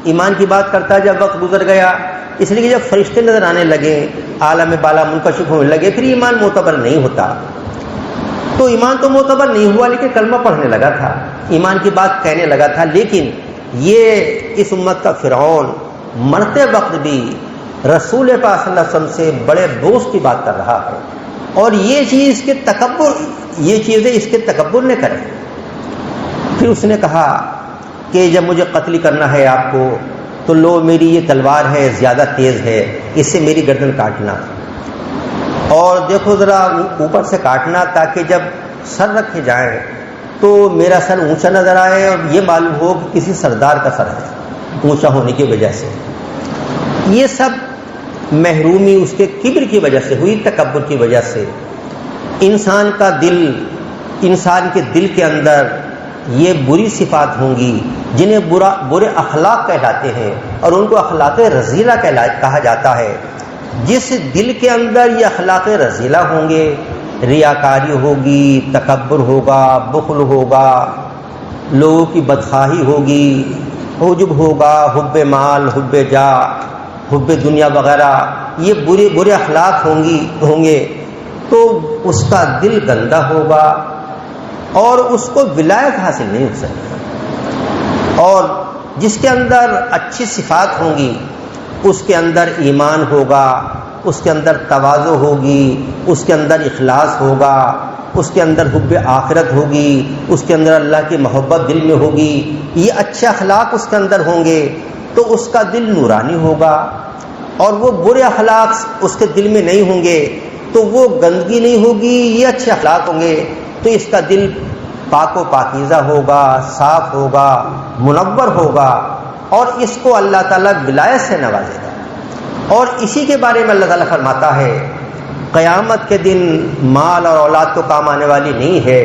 ایمان کی بات کرتا جب وقت گزر گیا، اس لیے کہ جب فرشتے نظر آنے لگے، عالم بالا منکشف ہونے لگے، پھر ایمان معتبر نہیں ہوتا۔ تو ایمان تو معتبر نہیں ہوا، لیکن کلمہ پڑھنے لگا تھا، ایمان کی بات کہنے لگا تھا۔ لیکن یہ اس امت کا فرعون مرتے وقت بھی رسول پاک صلی اللہ علیہ وسلم سے بڑے بغض کی بات کر رہا ہے، اور یہ چیزیں اس کے تکبر نے کرے۔ پھر اس نے کہا کہ جب مجھے قتل کرنا ہے آپ کو تو لو میری یہ تلوار ہے، زیادہ تیز ہے، اس سے میری گردن کاٹنا، اور دیکھو ذرا اوپر سے کاٹنا تاکہ جب سر رکھے جائیں تو میرا سر اونچا نظر آئے اور یہ معلوم ہو کہ کسی سردار کا سر ہے اونچا ہونے کی وجہ سے۔ یہ سب محرومی اس کے کبر کی وجہ سے ہوئی، تکبر کی وجہ سے۔ انسان کے دل کے اندر یہ بری صفات ہوں گی جنہیں برے اخلاق کہلاتے ہیں، اور ان کو اخلاق رذیلہ کہا جاتا ہے۔ جس دل کے اندر یہ اخلاق رذیلہ ہوں گے، ریاکاری ہوگی، تکبر ہوگا، بخل ہوگا، لوگوں کی بدخواہی ہوگی، عجب ہوگا، حب مال، حب جاہ، حب دنیا وغیرہ، یہ برے اخلاق ہوں گے تو اس کا دل گندا ہوگا اور اس کو ولایت حاصل نہیں ہو سکتی۔ اور جس کے اندر اچھی صفات ہوں گی اس کے اندر ایمان ہوگا، اس کے اندر تواضع ہوگی، اس کے اندر اخلاص ہوگا، اس کے اندر حب آخرت ہوگی، اس کے اندر اللہ کی محبت دل میں ہوگی، یہ اچھے اخلاق اس کے اندر ہوں گے تو اس کا دل نورانی ہوگا۔ اور وہ برے اخلاق اس کے دل میں نہیں ہوں گے تو وہ گندگی نہیں ہوگی، یہ اچھے اخلاق ہوں گے تو اس کا دل پاک و پاکیزہ ہوگا، صاف ہوگا، منور ہوگا، اور اس کو اللہ تعالیٰ ولایت سے نوازے گا۔ اور اسی کے بارے میں اللہ تعالیٰ فرماتا ہے قیامت کے دن مال اور اولاد تو کام آنے والی نہیں ہے،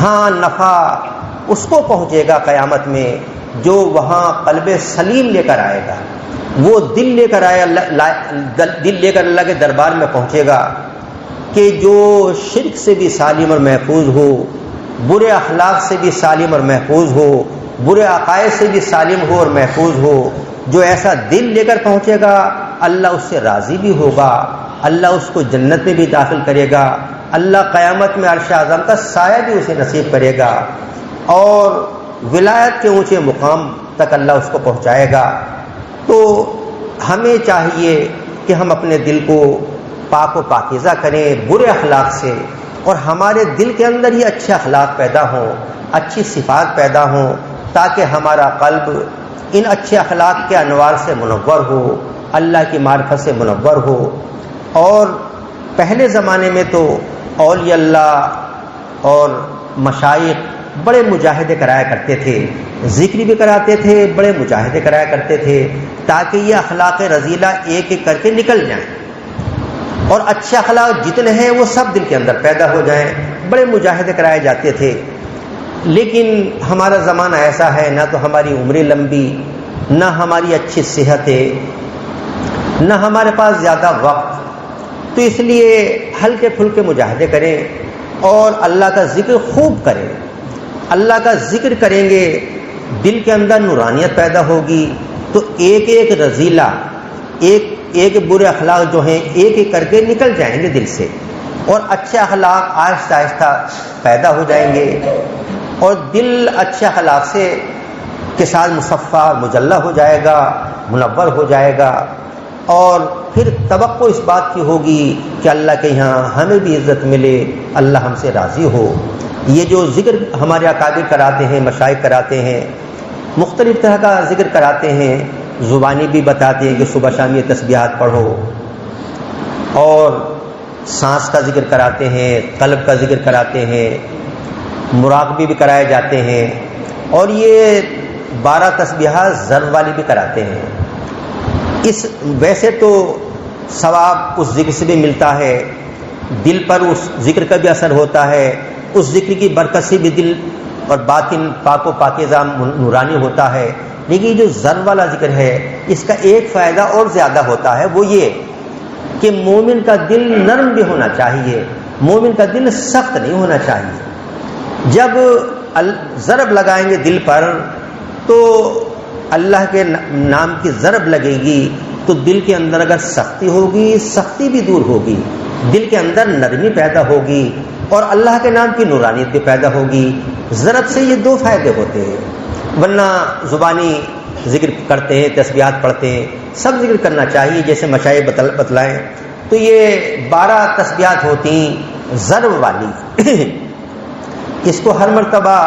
ہاں نفع اس کو پہنچے گا قیامت میں جو وہاں قلب سلیم لے کر آئے گا، وہ دل لے کر اللہ کے دربار میں پہنچے گا کہ جو شرک سے بھی سالم اور محفوظ ہو، برے اخلاق سے بھی سالم اور محفوظ ہو، برے عقائد سے بھی سالم ہو اور محفوظ ہو۔ جو ایسا دل لے کر پہنچے گا اللہ اس سے راضی بھی ہوگا، اللہ اس کو جنت میں بھی داخل کرے گا، اللہ قیامت میں عرش اعظم کا سایہ بھی اسے نصیب کرے گا، اور ولایت کے اونچے مقام تک اللہ اس کو پہنچائے گا۔ تو ہمیں چاہیے کہ ہم اپنے دل کو پاک و پاکیزہ کریں برے اخلاق سے، اور ہمارے دل کے اندر یہ اچھے اخلاق پیدا ہوں، اچھی صفات پیدا ہوں، تاکہ ہمارا قلب ان اچھے اخلاق کے انوار سے منور ہو، اللہ کی معرفت سے منور ہو۔ اور پہلے زمانے میں تو اولیاء اللہ اور مشائخ بڑے مجاہدے کرایا کرتے تھے، ذکر بھی کراتے تھے، بڑے مجاہدے کرایا کرتے تھے تاکہ یہ اخلاق رذیلہ ایک ایک کر کے نکل جائیں، اور اچھے اخلاق جتنے ہیں وہ سب دل کے اندر پیدا ہو جائیں، بڑے مجاہدے کرائے جاتے تھے۔ لیکن ہمارا زمانہ ایسا ہے، نہ تو ہماری عمریں لمبی، نہ ہماری اچھی صحت ہے، نہ ہمارے پاس زیادہ وقت، تو اس لیے ہلکے پھلکے مجاہدے کریں اور اللہ کا ذکر خوب کریں۔ اللہ کا ذکر کریں گے دل کے اندر نورانیت پیدا ہوگی، تو ایک ایک رذیلہ، ایک برے اخلاق جو ہیں ایک ایک کر کے نکل جائیں گے دل سے، اور اچھے اخلاق آہستہ آہستہ پیدا ہو جائیں گے، اور دل اچھے اخلاق کے ساتھ مصفہ مجلہ ہو جائے گا، منور ہو جائے گا، اور پھر توقع اس بات کی ہوگی کہ اللہ کے یہاں ہمیں بھی عزت ملے، اللہ ہم سے راضی ہو۔ یہ جو ذکر ہمارے اکابر کراتے ہیں، مشائخ کراتے ہیں، مختلف طرح کا ذکر کراتے ہیں، زبانی بھی بتاتے ہیں کہ صبح شام یہ تسبیحات پڑھو، اور سانس کا ذکر کراتے ہیں، قلب کا ذکر کراتے ہیں، مراقبے بھی کرائے جاتے ہیں، اور یہ 12 تسبیحات ضرب والی بھی کراتے ہیں۔ ویسے تو ثواب اس ذکر سے بھی ملتا ہے، دل پر اس ذکر کا بھی اثر ہوتا ہے، اس ذکر کی برکت سے بھی دل اور باطن پاک و پاکیزہ نورانی ہوتا ہے۔ لیکن جو ضرب والا ذکر ہے اس کا ایک فائدہ اور زیادہ ہوتا ہے، وہ یہ کہ مومن کا دل نرم بھی ہونا چاہیے، مومن کا دل سخت نہیں ہونا چاہیے۔ جب ضرب لگائیں گے دل پر تو اللہ کے نام کی ضرب لگے گی تو دل کے اندر اگر سختی ہوگی، سختی بھی دور ہوگی، دل کے اندر نرمی پیدا ہوگی اور اللہ کے نام کی نورانیت بھی پیدا ہوگی۔ ضرب سے یہ 2 فائدے ہوتے ہیں، ورنہ زبانی ذکر کرتے ہیں، تسبیحات پڑھتے ہیں، سب ذکر کرنا چاہیے جیسے مشائخ بتلائیں۔ تو یہ 12 تسبیحات ہوتی ضرب والی۔ اس کو ہر مرتبہ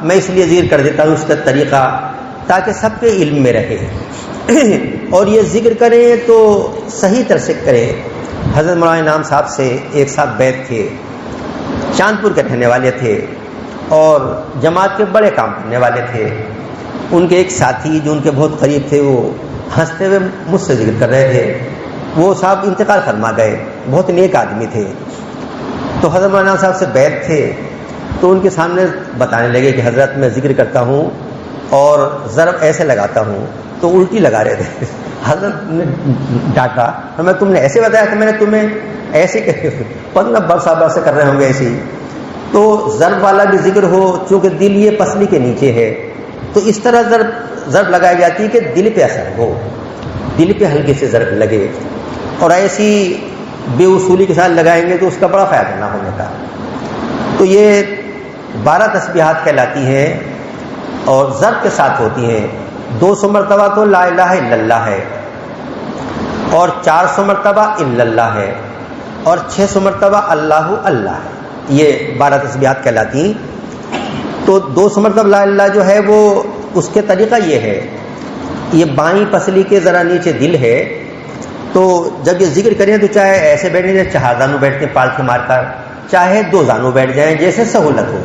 میں اس لیے ذکر کر دیتا ہوں اس کا طریقہ، تاکہ سب کے علم میں رہے اور یہ ذکر کریں تو صحیح طرح سے کریں۔ حضرت مولانا انعام صاحب سے ایک ساتھ بیعت تھے، چاندپور کے رہنے والے تھے اور جماعت کے بڑے کام کرنے والے تھے۔ ان کے ایک ساتھی جو ان کے بہت قریب تھے، وہ ہنستے ہوئے مجھ سے ذکر کر رہے تھے۔ وہ صاحب انتقال فرما گئے، بہت نیک آدمی تھے۔ تو حضرت مولانا صاحب سے بیعت تھے، تو ان کے سامنے بتانے لگے کہ حضرت میں ذکر کرتا ہوں اور ضرب ایسے لگاتا ہوں، تو الٹی لگا رہے تھے۔ حضرت نے ڈانٹا، میں تم نے ایسے بتایا کہ میں نے تمہیں ایسے 15 برس سے کر رہے ہوں گے ایسے ہی۔ تو ضرب والا بھی ذکر ہو، چونکہ دل یہ پسلی کے نیچے ہے، تو اس طرح ضرب لگائی جاتی ہے کہ دل پہ اثر ہو، دل پہ ہلکے سے ضرب لگے، اور ایسی بے اصولی کے ساتھ لگائیں گے تو اس کا بڑا فائدہ نہ ہونے کا۔ تو یہ 12 تسبیحات کہلاتی ہیں اور ضرب کے ساتھ ہوتی ہیں۔ 200 مرتبہ تو لا الہ الا اللہ ہے، اور 400 مرتبہ الا اللہ ہے، اور 600 مرتبہ اللہ اللہ ہے۔ یہ 12 تسبیحات کہلاتی ہیں۔ تو 200 مرتبہ لا الہ جو ہے وہ اس کے طریقہ یہ ہے، یہ بائیں پسلی کے ذرا نیچے دل ہے، تو جب یہ ذکر کریں تو چاہے ایسے بیٹھیں جیسے 4 زانو بیٹھتے ہیں پالتھے مار کر، چاہے 2 زانو بیٹھ جائیں جیسے سہولت ہو۔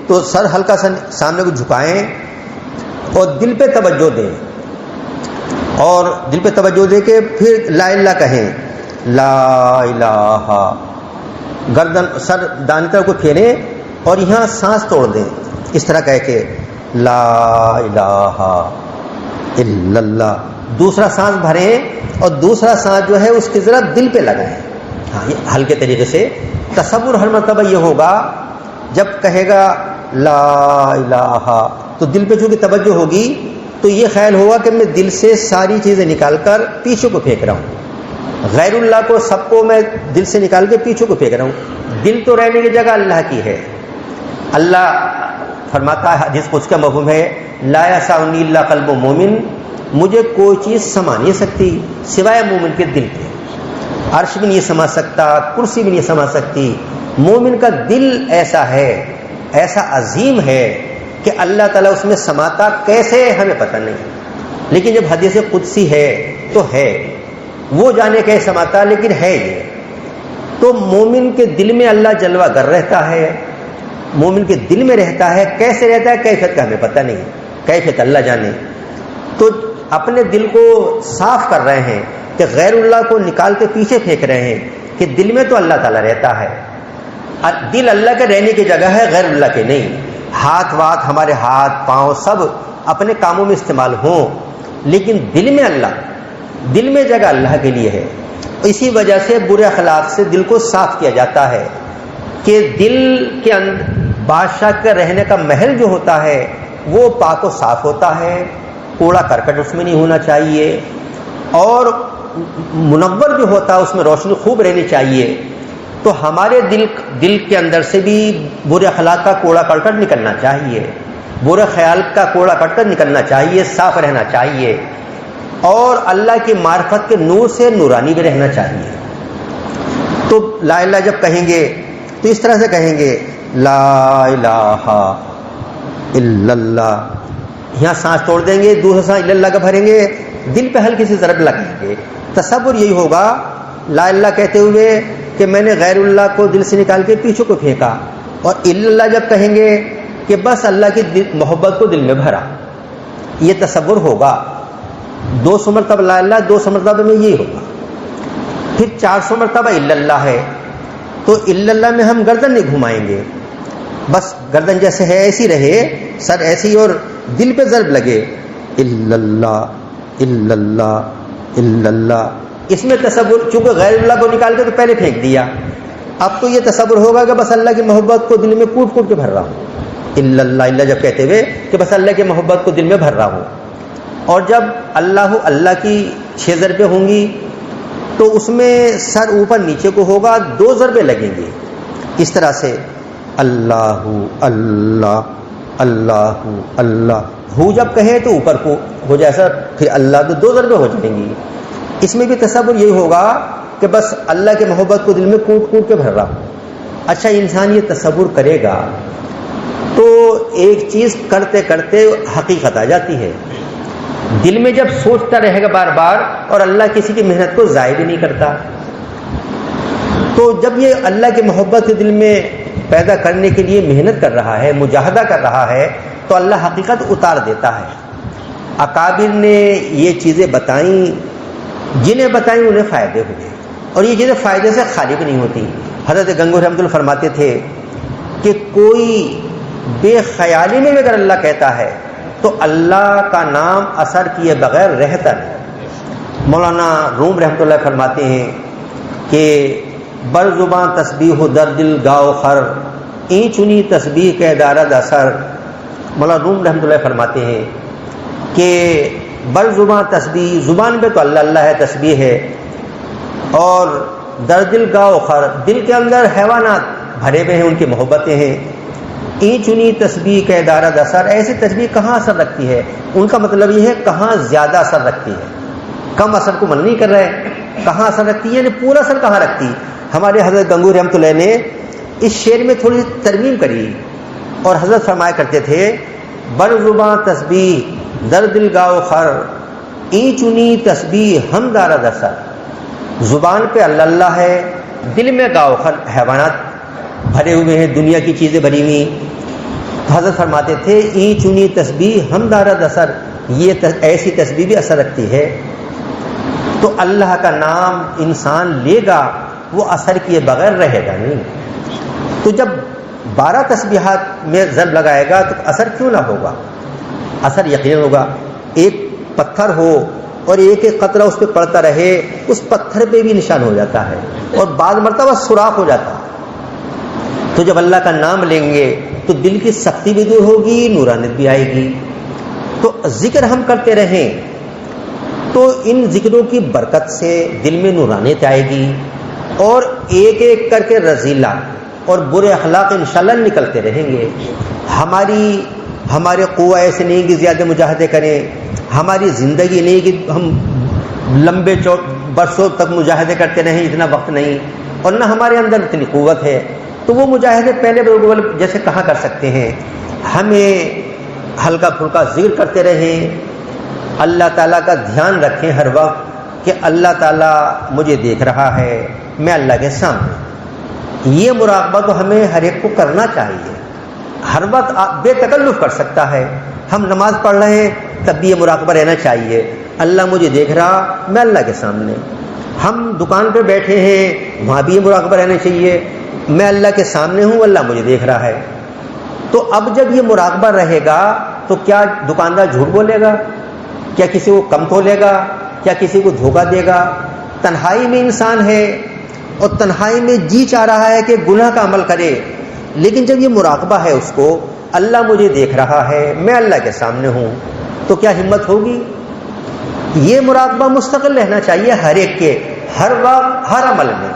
تو سر ہلکا سا سامنے کو جھکائیں اور دل پہ توجہ دیں، اور دل پہ توجہ دے کے پھر لا الہ کہیں، لا الہ، گردن سر دائیں طرف کو پھیریں اور یہاں سانس توڑ دیں، اس طرح کہہ کے لا الہ الا اللہ۔ دوسرا سانس بھریں اور دوسرا سانس جو ہے اس کی ذرا دل پہ لگائیں، ہاں یہ ہلکے طریقے سے۔ تصور ہر مرتبہ یہ ہوگا جب کہے گا لا الہ تو دل پہ چونکہ توجہ ہوگی تو یہ خیال ہوگا کہ میں دل سے ساری چیزیں نکال کر پیچھے کو پھینک رہا ہوں، غیر اللہ کو سب کو میں دل سے نکال کے پیچھے کو پھینک رہا ہوں۔ دل تو رہنے کی جگہ اللہ کی ہے۔ اللہ فرماتا ہے، حدیث قدسی کا مفہوم ہے، لا یسعنی الا قلب مومن، مجھے کوئی چیز سما نہیں سکتی سوائے مومن کے دل کے۔ عرش بھی نہیں سما سکتا، کرسی بھی نہیں سما سکتی۔ مومن کا دل ایسا ہے، ایسا عظیم ہے کہ اللہ تعالیٰ اس میں سماتا کیسے ہمیں پتہ نہیں، لیکن جب حدیث قدسی ہے تو ہے، وہ جانے کیسے سماتا، لیکن ہے یہ۔ تو مومن کے دل میں اللہ جلوہ گر رہتا ہے، مومن کے دل میں رہتا ہے، کیسے رہتا ہے کیفیت کا ہمیں پتہ نہیں، کیفیت اللہ جانے۔ تو اپنے دل کو صاف کر رہے ہیں کہ غیر اللہ کو نکال کے پیچھے پھینک رہے ہیں کہ دل میں تو اللہ تعالیٰ رہتا ہے۔ دل اللہ کے رہنے کی جگہ ہے، غیر اللہ کے نہیں۔ ہاتھ وات ہمارے ہاتھ پاؤں سب اپنے کاموں میں استعمال ہوں، لیکن دل میں اللہ، دل میں جگہ اللہ کے لیے ہے۔ اسی وجہ سے برے اخلاق سے دل کو صاف کیا جاتا ہے کہ دل کے اندر بادشاہ کا رہنے کا محل جو ہوتا ہے وہ پاک و صاف ہوتا ہے، کوڑا کرکٹ اس میں نہیں ہونا چاہیے، اور منور جو ہوتا ہے اس میں روشنی خوب رہنی چاہیے۔ تو ہمارے دل کے اندر سے بھی برے اخلاق کا کوڑا کرکٹ نکلنا چاہیے، برے خیال کا کوڑا کرکٹ نکلنا چاہیے، صاف رہنا چاہیے، اور اللہ کی معرفت کے نور سے نورانی بھی رہنا چاہیے۔ تو لا الہ جب کہیں گے تو اس طرح سے کہیں گے، لا الہ الا اللہ یہاں سانس توڑ دیں گے، دوسرا سانس الا اللہ کا بھریں گے، دل پہ ہلکی سی ضرب لگائیں گے. تصور یہی ہوگا لا اللہ کہتے ہوئے کہ میں نے غیر اللہ کو دل سے نکال کے پیچھے کو پھینکا، اور الا اللہ جب کہیں گے کہ بس اللہ کی محبت کو دل میں بھرا. یہ تصور ہوگا. 200 مرتبہ لا اللہ، 200 مرتبہ میں یہ ہوگا. پھر 400 مرتبہ الا اللہ ہے، تو الا اللہ میں ہم گردن نہیں گھمائیں گے، بس گردن جیسے ہے ایسی رہے، سر ایسی، اور دل پہ ضرب لگے الا اللہ الا اللہ الا اللہ. اس میں تصور، چونکہ غیر اللہ کو نکال کے تو پہلے پھینک دیا، اب تو یہ تصور ہوگا کہ بس اللہ کی محبت کو دل میں کوٹ کوٹ کے بھر رہا ہوں. الا اللہ اللہ جب کہتے ہوئے کہ بس اللہ کی محبت کو دل میں بھر رہا ہوں. اور جب اللہ کی 6 ضربیں ہوں گی تو اس میں سر اوپر نیچے کو ہوگا، 2 ضربیں لگیں گی اس طرح سے، اللہ اللہ اللہ اللہ. ہو جب کہیں تو اوپر کو ہو جائے سر، پھر اللہ، تو 2 ضربیں ہو جائیں گی. اس میں بھی تصور یہی ہوگا کہ بس اللہ کی محبت کو دل میں کوٹ کوٹ کے بھر رہا ہوں. اچھا، انسان یہ تصور کرے گا تو ایک چیز کرتے کرتے حقیقت آ جاتی ہے. دل میں جب سوچتا رہے گا بار بار، اور اللہ کسی کی محنت کو ضائع بھی نہیں کرتا، تو جب یہ اللہ کی محبت دل میں پیدا کرنے کے لیے محنت کر رہا ہے، مجاہدہ کر رہا ہے، تو اللہ حقیقت اتار دیتا ہے. اکابر نے یہ چیزیں بتائیں، جنہیں بتائیں انہیں فائدے ہوئے، اور یہ چیزیں فائدے سے خالی بھی نہیں ہوتی. حضرت گنگوہی رحمۃ اللہ فرماتے تھے کہ کوئی بے خیالی میں اگر اللہ کہتا ہے تو اللہ کا نام اثر کیے بغیر رہتا نہیں. مولانا روم رحمۃ اللہ فرماتے ہیں کہ بر زباں تسبیح در دل گاؤ خر، این چنی تسبیح کے دارد اثر. مولانا روم رحمۃ اللہ فرماتے ہیں کہ بر زباں تسبیح، زبان پہ تو اللہ اللہ ہے، تسبیح ہے، اور در دل گاؤ خر، دل کے اندر حیوانات بھرے ہوئے ہیں، ان کی محبتیں ہیں. این چنی تسبیح کے دارد اثر، ایسی تسبیح کہاں اثر رکھتی ہے؟ ان کا مطلب یہ ہے کہاں زیادہ اثر رکھتی ہے. کم اثر کو من نہیں کر رہے، کہاں اثر رکھتی ہے، یعنی پورا اثر کہاں رکھتی. ہمارے حضرت گنگوہی رحمۃ اللہ نے اس شعر میں تھوڑی ترمیم کری، اور حضرت فرمایا کرتے تھے بر زباں تسبیح در دل گاؤ خر، این چنی تسبیح ہم دارد اثر. زبان پہ اللہ اللہ ہے، دل میں گاؤ خر، حیوانات بھرے ہوئے ہیں، دنیا کی چیزیں بھری ہوئی. حضرت فرماتے تھے این چنی تسبیح ہم دارد اثر، یہ ایسی تسبیح بھی اثر رکھتی ہے. تو اللہ کا نام انسان لے گا، وہ اثر کیے بغیر رہے گا نہیں. تو جب 12 تسبیحات میں ضرب لگائے گا تو اثر کیوں نہ ہوگا؟ اثر یقین ہوگا. ایک پتھر ہو اور ایک ایک قطرہ اس پہ پڑتا رہے، اس پتھر پہ بھی نشان ہو جاتا ہے، اور بعض مرتبہ سوراخ ہو جاتا ہے. تو جب اللہ کا نام لیں گے تو دل کی سختی بھی دور ہوگی، نورانیت بھی آئے گی. تو ذکر ہم کرتے رہیں تو ان ذکروں کی برکت سے دل میں نورانیت آئے گی، اور ایک ایک کر کے رذیلہ اور برے اخلاق انشاءاللہ نکلتے رہیں گے. ہمارے قوہ ایسے نہیں کہ زیادہ مجاہدے کریں، ہماری زندگی نہیں کہ ہم لمبے برسوں تک مجاہدے کرتے رہیں، اتنا وقت نہیں، اور نہ ہمارے اندر اتنی قوت ہے. تو وہ مجاہدے پہلے جیسے کہاں کر سکتے ہیں. ہمیں ہلکا پھلکا ذکر کرتے رہیں، اللہ تعالیٰ کا دھیان رکھیں ہر وقت کہ اللہ تعالیٰ مجھے دیکھ رہا ہے، میں اللہ کے سامنے. یہ مراقبہ تو ہمیں ہر ایک کو کرنا چاہیے، ہر وقت بے تکلف کر سکتا ہے. ہم نماز پڑھ رہے ہیں تب بھی یہ مراقبہ رہنا چاہیے، اللہ مجھے دیکھ رہا، میں اللہ کے سامنے. ہم دکان پہ بیٹھے ہیں، وہاں بھی یہ مراقبہ رہنا چاہیے، میں اللہ کے سامنے ہوں، اللہ مجھے دیکھ رہا ہے. تو اب جب یہ مراقبہ رہے گا تو کیا دکاندار جھوٹ بولے گا؟ کیا کسی کو کم تولے گا؟ کیا کسی کو دھوکہ دے گا؟ تنہائی میں انسان ہے اور تنہائی میں جی چاہ رہا ہے کہ گناہ کا عمل کرے، لیکن جب یہ مراقبہ ہے اس کو، اللہ مجھے دیکھ رہا ہے، میں اللہ کے سامنے ہوں، تو کیا ہمت ہوگی؟ یہ مراقبہ مستقل رہنا چاہیے ہر ایک کے، ہر وقت، ہر عمل میں.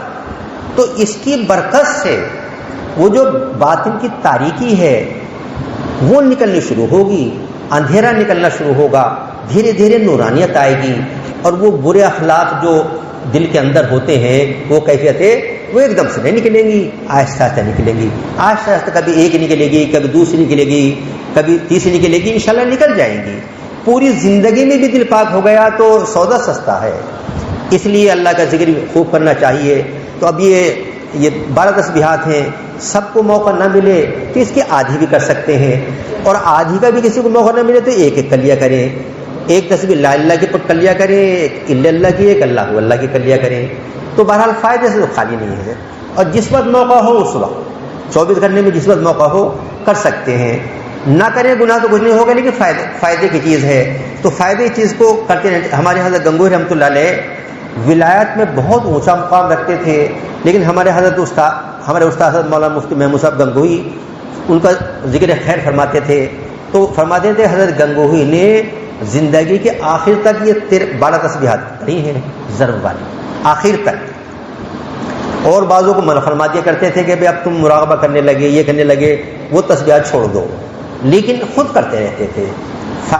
تو اس کی برکت سے وہ جو باطن کی تاریکی ہے وہ نکلنی شروع ہوگی، اندھیرا نکلنا شروع ہوگا، دھیرے دھیرے نورانیت آئے گی، اور وہ برے اخلاق جو دل کے اندر ہوتے ہیں، وہ کیفیتیں وہ ایک دم سے نہیں نکلیں گی، آہستہ آہستہ نکلیں گی. آہستہ آہستہ کبھی ایک نکلے گی، کبھی دوسری نکلے گی، کبھی تیسری نکلے گی انشاءاللہ نکل جائیں گی. پوری زندگی میں بھی دل پاک ہو گیا تو سودا سستا ہے. اس لیے اللہ کا ذکر خوب کرنا چاہیے. تو اب یہ 12 تسبیحات ہیں, سب کو موقع نہ ملے تو اس کے آدھی بھی کر سکتے ہیں, اور آدھی کا بھی کسی کو موقع نہ ملے تو ایک ایک کر لیا کریں. ایک تسبیح لا الہ کی کر لیا کریں, ایک الا اللہ کی, ایک اللہ کی کر لیا کریں. تو بہرحال فائدے سے تو خالی نہیں ہے, اور جس وقت موقع ہو اس وقت 24 گھنٹے میں جس وقت موقع ہو کر سکتے ہیں. نہ کریں گناہ تو کچھ نہیں ہوگا, لیکن فائدے کی چیز ہے تو فائدے کی چیز کو کرتے رہتے. ہمارے حضرت گنگوہی رحمۃ اللہ علیہ ولایت میں بہت اونچا مقام رکھتے تھے, لیکن ہمارے استاد مولانا مفتی محمود صاحب گنگوہی ان کا ذکر خیر فرماتے تھے. تو فرماتے تھے حضرت گنگوہی نے زندگی کے آخر تک یہ 12 تسبیحات پڑھی ہیں, ضرب والی آخر تک. اور بعضوں کو منع فرما دیا کرتے تھے کہ اب تم مراقبہ کرنے لگے, یہ کرنے لگے, وہ تسبیحات چھوڑ دو, لیکن خود کرتے رہتے تھے.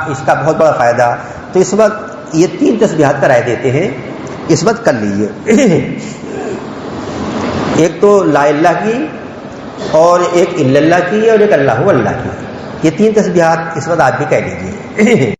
اس کا بہت بڑا فائدہ. تو اس وقت یہ 3 تسبیحات کا رائے دیتے ہیں, اس وقت کر لیجیے. ایک تو لا الہ کی, اور ایک الا اللہ کی, اور ایک اللہ کی. یہ 3 تسبیحات اس وقت آپ بھی کہہ لیجیے.